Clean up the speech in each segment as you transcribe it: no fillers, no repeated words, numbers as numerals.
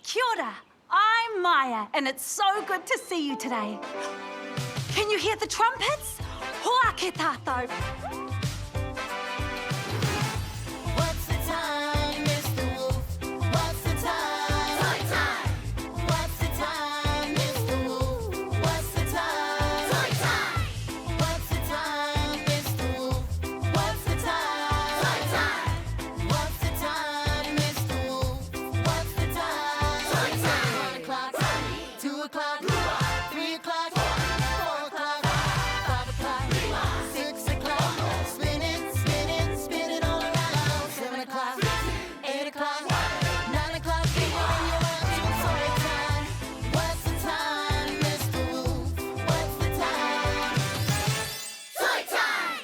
Kia ora, I'm Maya, and it's so good to see you today. Can you hear the trumpets? Hoa ke tātou. What's the time, Mr. Wolf? What's the time? Toy time! What's the time, Mr. Wolf? What's the time? Toy time! What's the time, Mr. Wolf? What's the time? Toy time! What's the time, Mr. Wolf? What's the time? Toy time! 1 o'clock, 2 o'clock, 3 o'clock, 4 o'clock, 5 o'clock, 6 o'clock. Spin it all around. 7 o'clock, 8 o'clock, 9 o'clock. When you're watching toy time. What's the time, Mr. Wolf? What's the time? Toy time!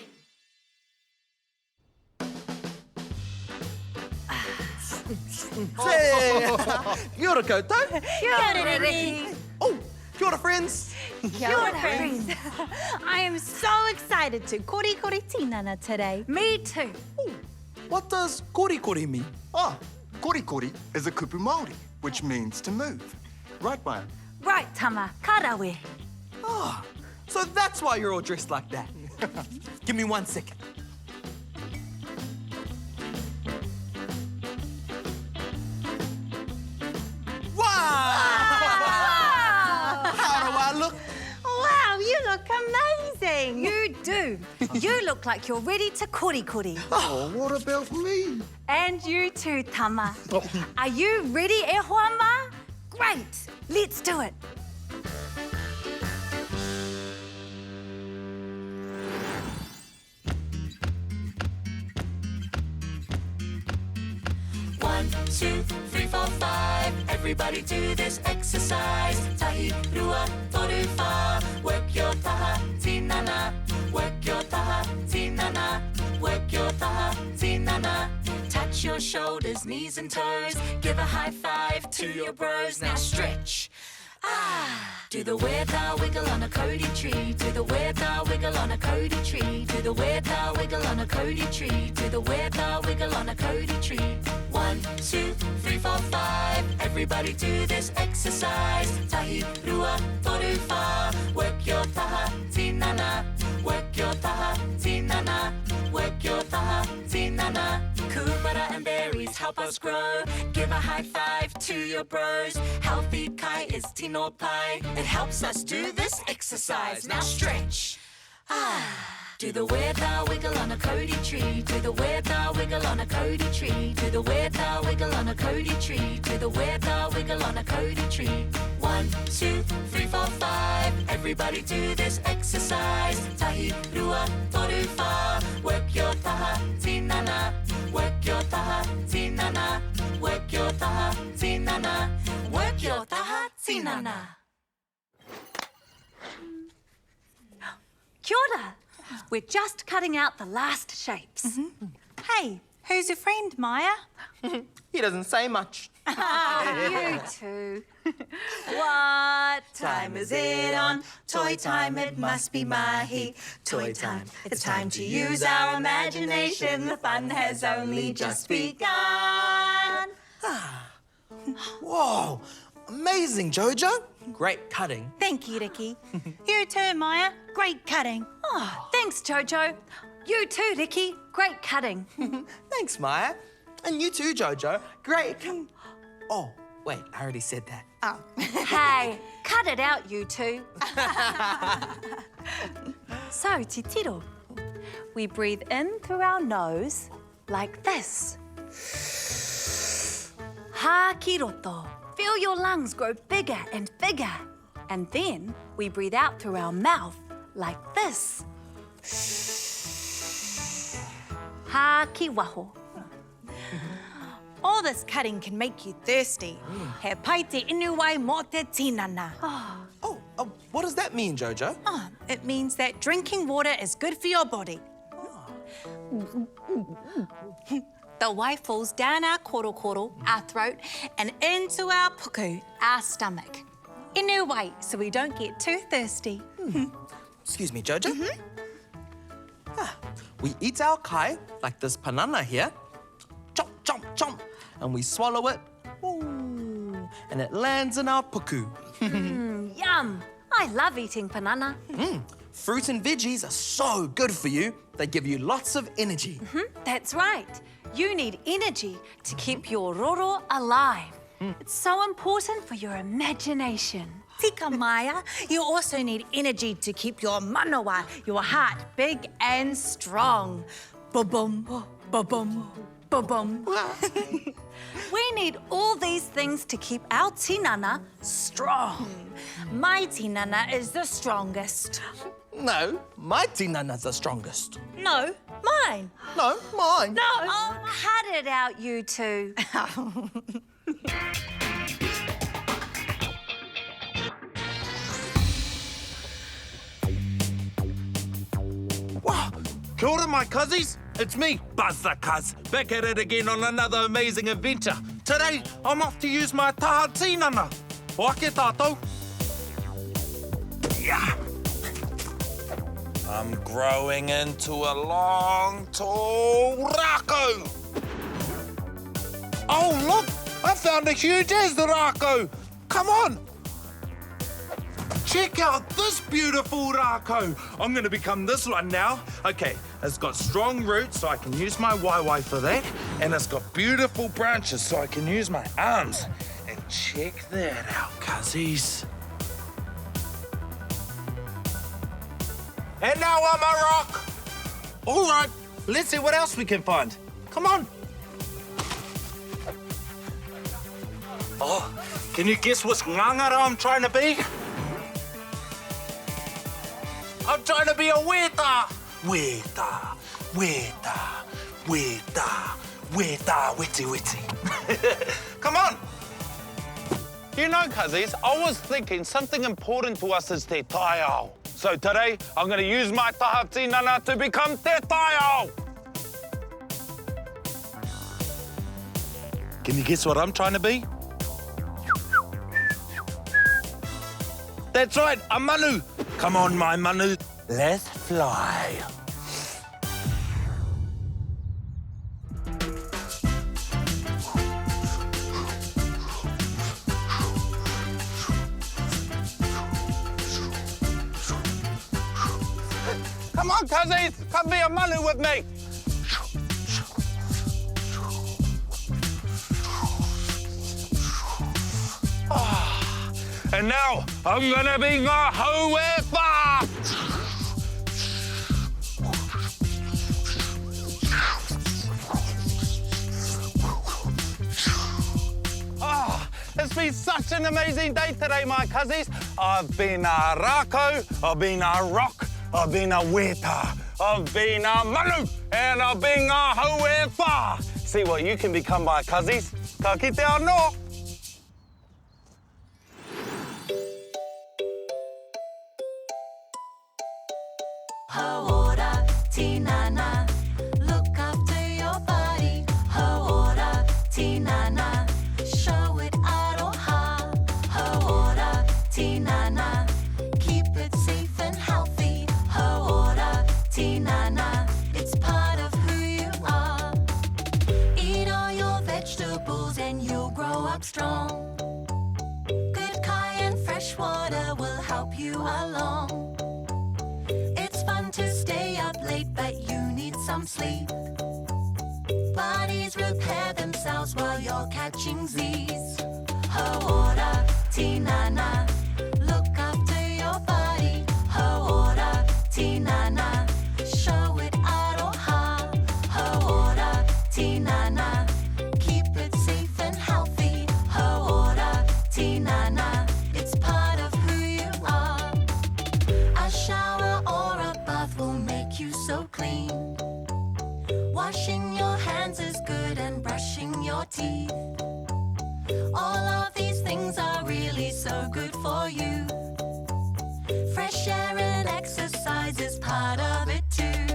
Hey! Kia ora koutou. Kia ora, Ricky. Oh, kia ora, friends. Kia ora, friends. I am so excited to kori tinana today. Me too. What does kori kori mean? Ah, kori kori is a kupu Māori, which means to move. Right, Maya? Right, Tama, karawe. Ah, so that's why you're all dressed like that. Give me 1 second. Wow! How do I look? Wow, you look amazing. You do. You look like you're ready to kori kori. Oh, what about me? And you too, Tama. Are you ready, e Hoama? Great. Let's do it. One, two, three, four, five. Everybody do this exercise. Tahi, rua, toru, fa. Work your taha, tinana. Work your taha, tinana. Work your taha, tinana. Touch your shoulders, knees and toes. Give a high five to your bros. Now stretch. Do the weather wiggle on a Cody tree. Do the weather wiggle on a Cody tree. Do the weather wiggle on a Cody tree. Do the weather wiggle on a Cody tree. 1, 2, 3, 4, 5. Everybody do this exercise. Tahi, rua, toru, fa. Work your taha, tinana. Work your taha, tinana. Work your taha, tinana. Kumara and berries help us grow. Give a high five to your bros. Healthy kai is tino pai. It helps us do this exercise. Now stretch. Do the weather wiggle on a Cody tree. Do the weather wiggle on a Cody tree. Do the weather wiggle on a Cody tree. Do the weather wiggle on a Cody tree. 1, 2, 3, 4, 5. Everybody do this exercise. Tahi, rua, toru, fa. Work your taha, tinana. Work your taha, tinana. Work your taha, tinana. Work your taha, tinana. Kia ora. We're just cutting out the last shapes. Hey, who's your friend, Maya? He doesn't say much. You too. What time is it on? Toy time, it must be mahi. Toy time, it's time to use our imagination. The fun has only just begun. Whoa, amazing, Jojo. Great cutting. Thank you, Ricky. You too, Maya. Great cutting. Oh, thanks, Jojo. You too, Ricky. Great cutting. Thanks, Maya. And you too, Jojo. Great. Oh, wait, I already said that. Hey, cut it out, you two. So, Titiro, we breathe in through our nose like this. Hakiroto. Feel your lungs grow bigger and bigger. And then we breathe out through our mouth like this. Hakiwaho. All this cutting can make you thirsty. He pai te inuwai mo te tinana. Oh, what does that mean, Jojo? It means that drinking water is good for your body. The wai falls down our korokoro, our throat, and into our puku, our stomach. Inuwai, so we don't get too thirsty. Excuse me, Jojo. We eat our kai, like this panana here. Chomp, chomp, chomp. And we swallow it. Ooh. and it lands in our puku. Yum! I love eating banana. Fruit and veggies are so good for you. They give you lots of energy. That's right. You need energy to keep your roro alive. It's so important for your imagination. Tika Maya, you also need energy to keep your manawa, your heart, big and strong. Ba-bum, ba-bum, ba-bum. We need all these things to keep our tinana strong. My tinana is the strongest. No, my tinana's the strongest. No, mine. No, mine. No. Oh, cut it out, you two. Wow. Kia ora, my cuzzies. It's me, Buzz the Cuz, back at it again on another amazing adventure. Today, I'm off to use my taha tinana. Wake tātou. Yeah. I'm growing into a long, tall rako. Oh, look! I found a huge rako. Come on. Check out this beautiful rako. I'm going to become this one now. Okay, it's got strong roots, so I can use my waiwai for that. And it's got beautiful branches, so I can use my arms. And check that out, cuzzies. And now I'm a rock. All right, let's see what else we can find. Come on. Oh, can you guess which ngangara I'm trying to be? I'm trying to be a weta. Weta, weta, weta, weta, witty, witty. Come on. You know, cuzzies, I was thinking something important to us is te taiao. So today, I'm going to use my taha tinana to become te taiao. Can you guess what I'm trying to be? That's right, a manu. Come on, my manu. Let's fly. Come on, cuzzies, come be a manu with me. And now, I'm gonna be ngā hauepa! Oh, it's been such an amazing day today, my cuzzies. I've been a rako, I've been a rock, I've been a weta, I've been a manu, and I've been a hauepa. See what you can become, my cuzzies. Ka kite anō. Haora tinana, look after your body. Haora tinana, show it aroha. Haora tinana, keep it safe and healthy. Haora tinana, it's part of who you are. Eat all your vegetables and you'll grow up strong. Good kai and fresh water will help you along. It's fun to stay up late, but you need some sleep. Bodies repair themselves while you're catching Z's. Haora tinana, look after your body. Haora tinana, show it aroha. Haora tinana, keep it safe and healthy. Haora tinana, it's part of who you are. A shower or a bath will make you so clean. Washing your hands is good and brushing your teeth. All of these things are really so good for you. Fresh air and exercise is part of it too.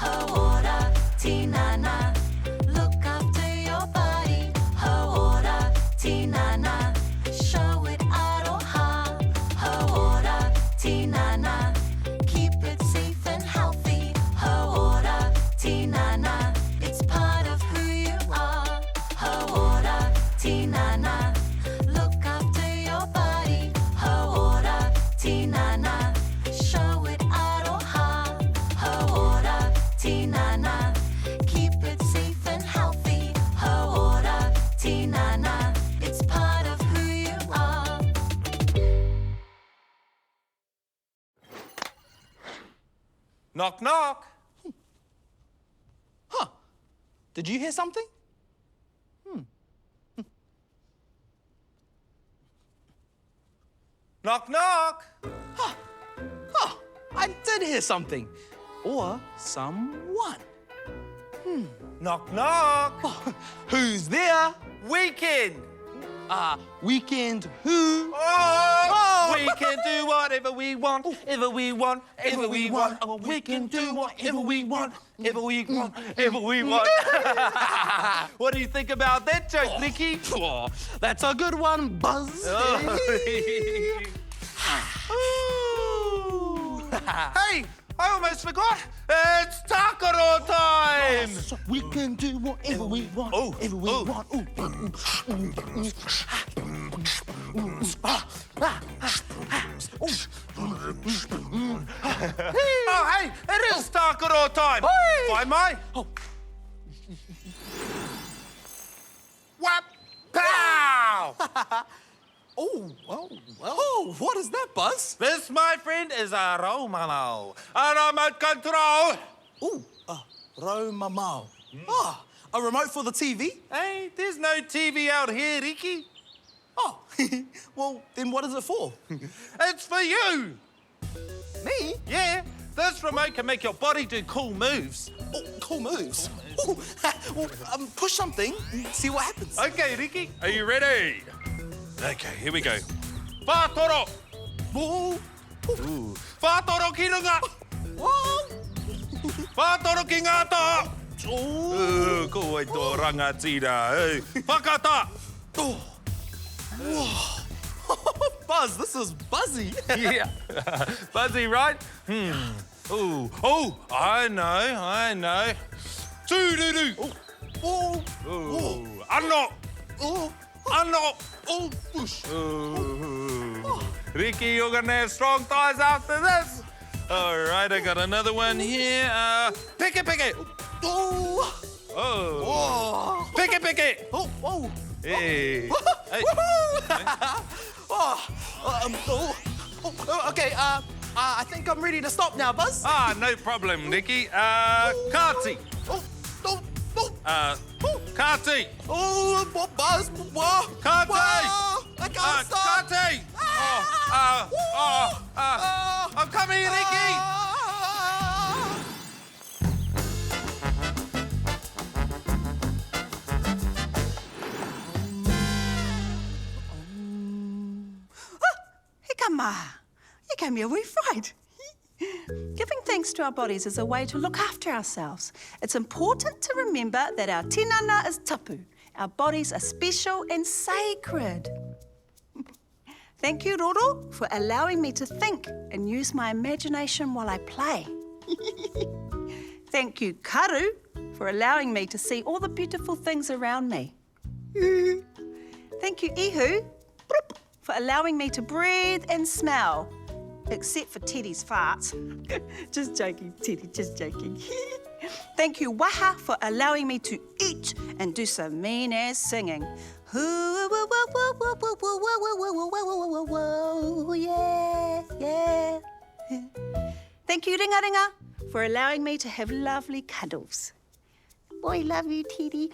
Haora tinana, look after your body. Haora tinana, show it aroha. Haora tinana, keep it safe and healthy. Haora tinana, it's part of who you are. Haora Knock, knock. Huh. Did you hear something? Knock, knock. Oh, I did hear something. Or someone. Knock, knock. Oh, who's there? Weekend. Weekend who? Oh, we can do whatever we want, ever we want, ever we want. Oh, we can do whatever we want, ever we want, ever we want. What do you think about that joke, Nicky? Oh, that's a good one, Buzz. Hey, I almost forgot. It's Takaro time. So we can do whatever we want, ever we want. Oh, hey, it is Takaro time. Find my. Whap, pow. Oh, what is that, Buzz? This, my friend, is a Romano. A remote control. Romamau. A remote for the TV? Hey, there's no TV out here, Ricky. Oh, well, then what is it for? It's for you. Me? Yeah, this remote can make your body do cool moves. Oh, cool moves. Oh, well, push something, see what happens. Okay, Ricky, are you ready? Okay, here we go. Whātoro. Oh, Whātoro ki runga. Whātoro ki ngā tā. Ko ai tō rangatira. Whakata. Buzz, this is buzzy. Yeah. Buzzy, right? Oh, I know. Tūruru. Anno. Anno. Push. Ricky, you're gonna have strong thighs after this. All right, I got another one here. Pick it. Oh. Pick it. Oh. Hey. Hey. Okay, I think I'm ready to stop now, Buzz. No problem, Nicky. Kati. Kati. Buzz. Kati. I can't stop. Kati. I'm coming, Ricky. Hikama, you gave me a wee fright. Giving thanks to our bodies is a way to look after ourselves. It's important to remember that our tinana is tapu. Our bodies are special and sacred. Thank you, Roro, for allowing me to think and use my imagination while I play. Thank you, Karu, for allowing me to see all the beautiful things around me. Thank you, Ihu, for allowing me to breathe and smell. Except for Teddy's farts. Just joking, Teddy, just joking. Thank you, Waha, for allowing me to eat and do some mean-ass singing. Yeah. Thank you, Ringa Ringa, for allowing me to have lovely cuddles. Boy, love you, Teddy.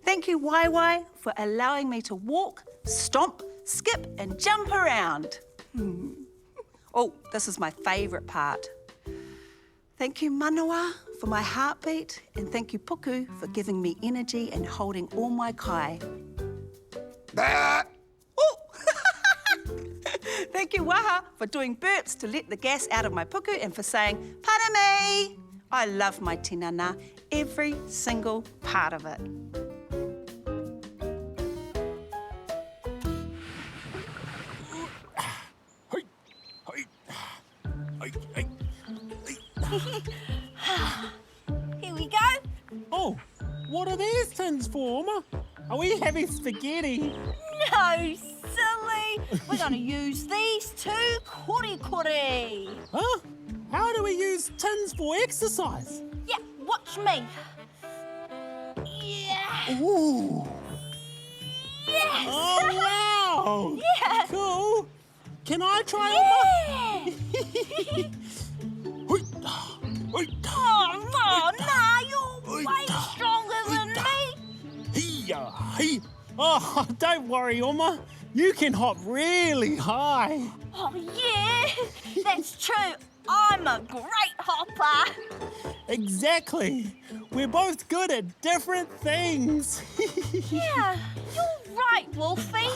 Thank you, Wai Wai, for allowing me to walk, stomp, skip and jump around. Oh, this is my favourite part. Thank you, Manawa, for my heartbeat, and thank you, Puku, for giving me energy and holding all my kai. Oh! Thank you, Waha, for doing burps to let the gas out of my puku and for saying, "Parame!" I love my tinana, every single part of it. Here we go. Oh, what are these tins for, Ma? Are we having spaghetti? No, silly. We're going to use these two kore. Huh? How do we use tins for exercise? Yeah, watch me. Yeah. Ooh. Yes. Oh, wow. Yeah. Cool. Can I try Yeah. on Oh, nah, you're way stronger than me. Oh, don't worry, Uma. You can hop really high. Oh, yeah, that's true. I'm a great hopper. Exactly. We're both good at different things. Yeah, you're right, Wolfie.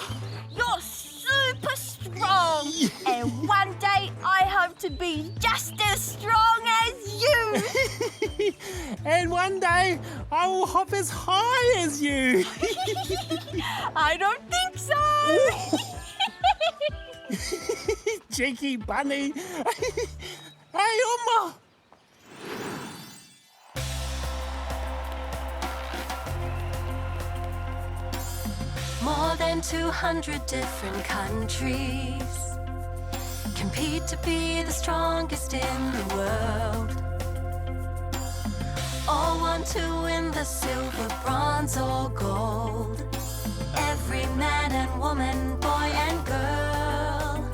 You're super strong. And one day I hope to be just as strong as you. And one day I will hop as high as you. I don't think so. Cheeky bunny. Hey, Uma. More than 200 different countries compete to be the strongest in the world. All want to win the silver, bronze, or gold. Every man and woman, boy and girl.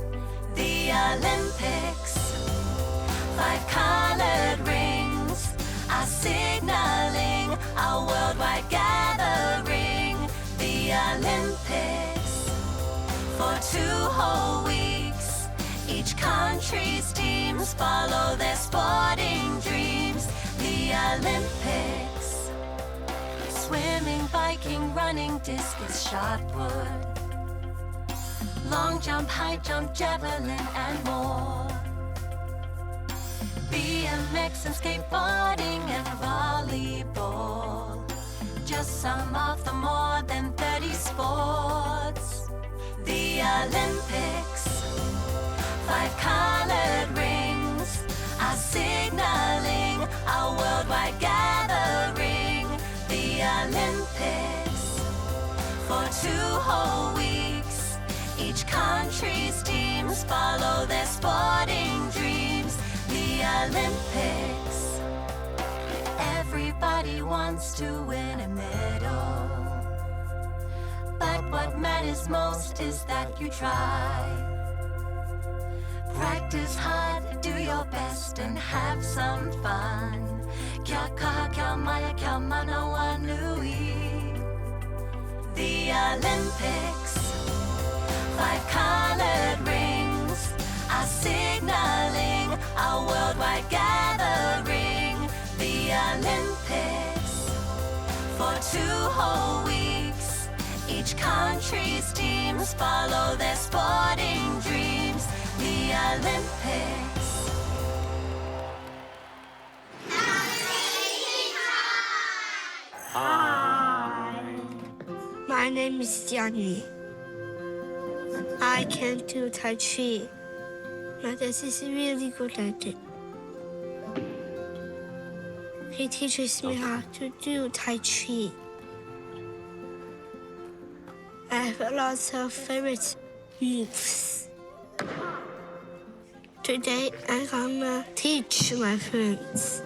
The Olympics, 5 colored rings, are signaling a worldwide gathering. The Olympics, for 2 whole weeks. Each country's teams follow their sporting dreams. The Olympics, swimming, biking, running, discus, shot put, long jump, high jump, javelin, and more. BMX and skateboarding and volleyball, just some of the more than 30 sports. The Olympics, 5 colored rings, are signaling a worldwide gathering. The Olympics, for 2 whole weeks. Each country's teams follow their sporting dreams. The Olympics, everybody wants to win a medal. But what matters most is that you try. Practice hard, do your best, and have some fun. Kia kaha, kia maya, kia manawa nui. The Olympics, 5 colored rings, are signaling a worldwide gathering. The Olympics, for 2 whole weeks. Each country's teams follow their sporting dreams. The Olympics. My name is Jiang. I can do Tai Chi. My dad is really good at it. He teaches me how to do Tai Chi. I have lots of favorite moves. Today, I'm gonna teach my friends.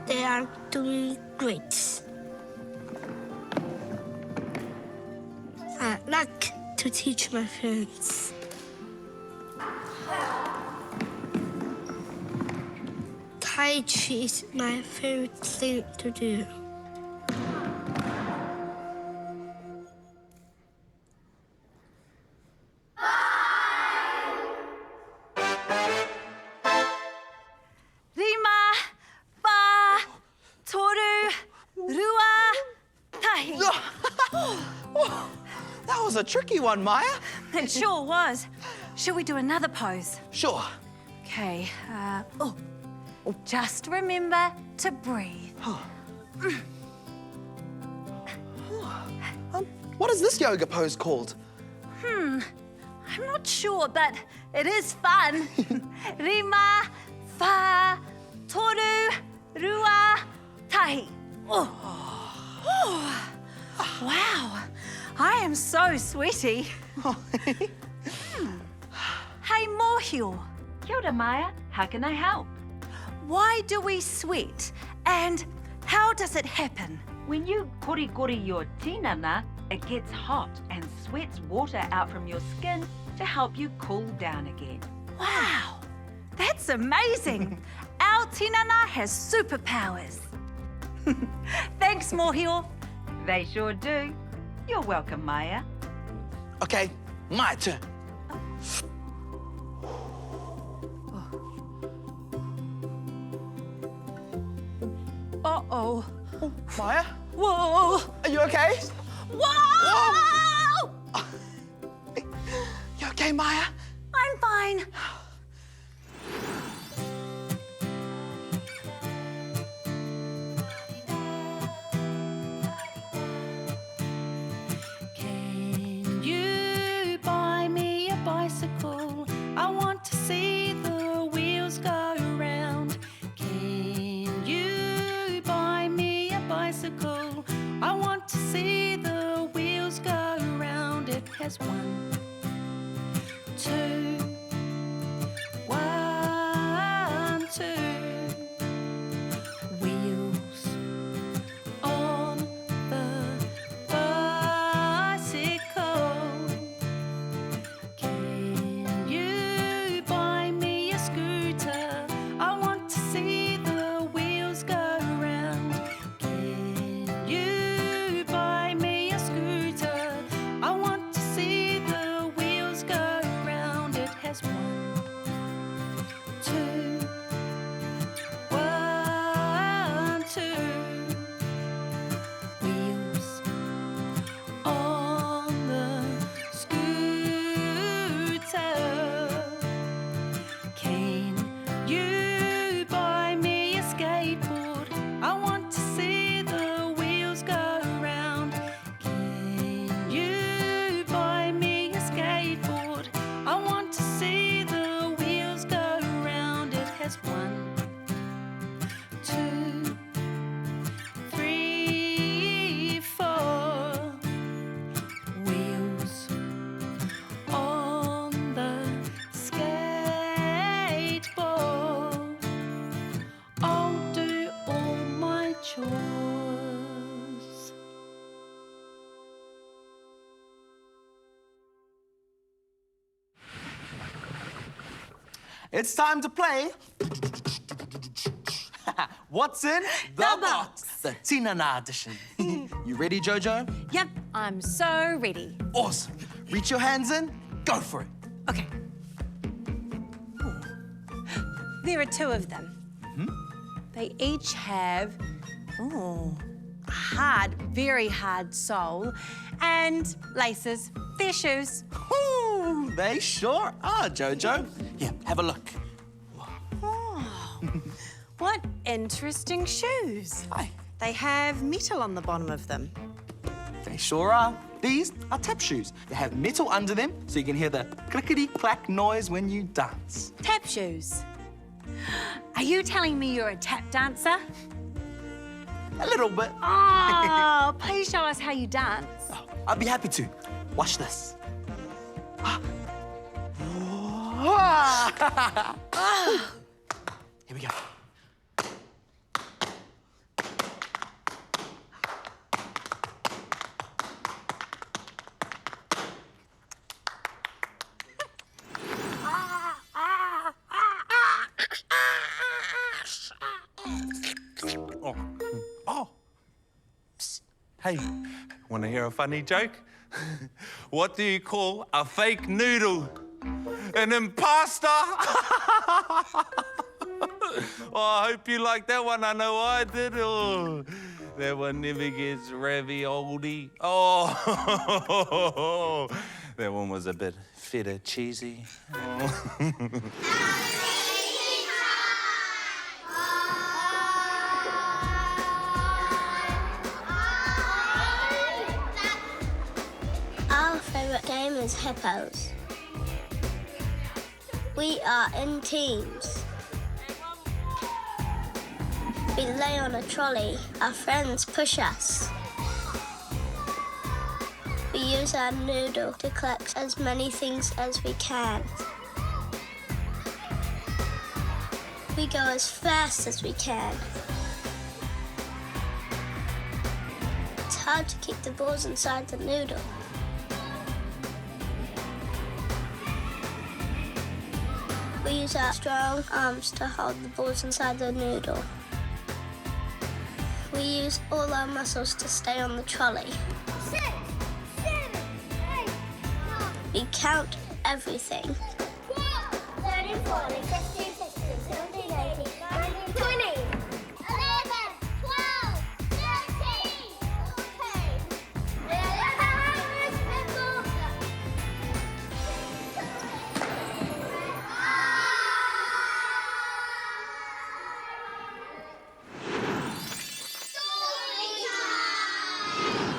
They are doing great. I like to teach my friends. Tai Chi is my favorite thing to do. Rima, pa, toru, rua, tahi. That was a tricky one, Maya. It sure was. Shall we do another pose? Sure. Okay. Just remember to breathe. What is this yoga pose called? I'm not sure, but it is fun. Rima, fa, toru, rua, tahi. Wow, I am so sweaty. Hey, Mōhio. Kia ora, Maya. How can I help? Why do we sweat? And how does it happen? When you kori your tinana, it gets hot and sweats water out from your skin to help you cool down again. Wow, that's amazing. Our tinana has superpowers. Thanks, Mōhio. They sure do. You're welcome, Maya. Okay, my turn. Uh-oh. Maya, Whoa. are you okay? Whoa! You okay, Maya? I'm fine. Can you buy me a bicycle? I want to see the wheels go round. Can you buy me a bicycle? I want to see the wheels go round. It has 1, 2, 1, 2 wheels on the bicycle. Can you buy me a scooter? I want to see the wheels go round. Can you buy me a scooter? I want to see the wheels go round. It has 1, 2, 1, 2 wheels on the scooter. Can you buy me a skateboard? I want to see the wheels go round. Can you buy me a skateboard? I want to see the wheels go round. It has 1, 2, 3, 4 wheels on the skateboard. I'll do all my chores. It's time to play. What's in the box? The Tinana edition. You ready, Jojo? Yep, I'm so ready. Awesome. Reach your hands in. Go for it. Okay. There are 2 of them. They each have, a hard, very hard sole and laces. They're shoes. Ooh, they sure are, Jojo. Here, have a look. What interesting shoes. Hi. They have metal on the bottom of them. They sure are. These are tap shoes. They have metal under them so you can hear the clickety-clack noise when you dance. Tap shoes. Are you telling me you're a tap dancer? A little bit. Oh, please show us how you dance. Oh, I'll be happy to. Watch this. Here we go. Oh. Psst. Hey, want to hear a funny joke? What do you call a fake noodle? An imposter! Oh, I hope you like that one. I know I did. Oh, that one never gets ravioli. Oh, that one was a bit feta cheesy. Oh. Our favourite game is hippos. We are in teams. We lay on a trolley. Our friends push us. We use our noodle to collect as many things as we can. We go as fast as we can. It's hard to keep the balls inside the noodle. We use our strong arms to hold the balls inside the noodle. We use all our muscles to stay on the trolley. 6, 7, 8, 9. We count everything. 12, 13, 14, 15, 16, 17, 18, 19, 20. 11, 12, 13. Okay.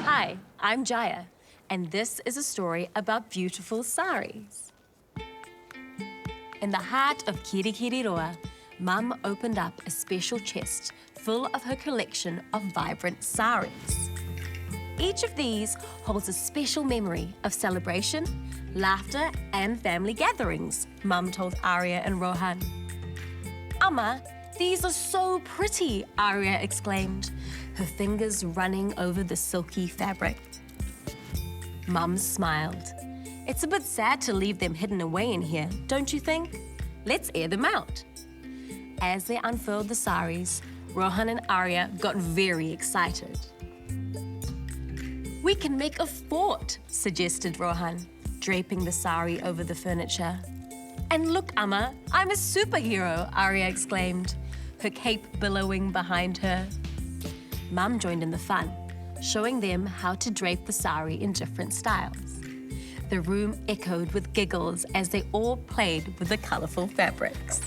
Hi, I'm Jaya, and this is a story about beautiful saris. In the heart of Kirikiriroa, Mum opened up a special chest full of her collection of vibrant saris. Each of these holds a special memory of celebration, laughter, and family gatherings, Mum told Aria and Rohan. Amma, these are so pretty, Aria exclaimed, her fingers running over the silky fabric. Mum smiled. It's a bit sad to leave them hidden away in here, don't you think? Let's air them out. As they unfurled the saris, Rohan and Aria got very excited. We can make a fort, suggested Rohan, draping the sari over the furniture. And look, Amma, I'm a superhero, Aria exclaimed, her cape billowing behind her. Mum joined in the fun, showing them how to drape the sari in different styles. The room echoed with giggles as they all played with the colourful fabrics.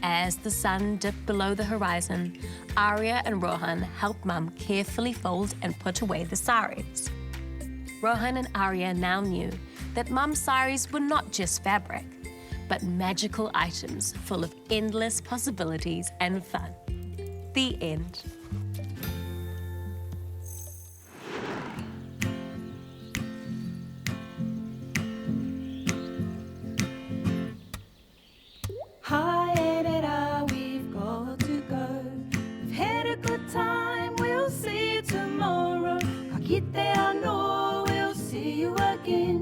As the sun dipped below the horizon, Aria and Rohan helped Mum carefully fold and put away the saris. Rohan and Aria now knew that Mum's saris were not just fabric, but magical items full of endless possibilities and fun. The end. Hi, Edita, we've got to go. We've had a good time, we'll see you tomorrow. Ka kite anō, we'll see you again.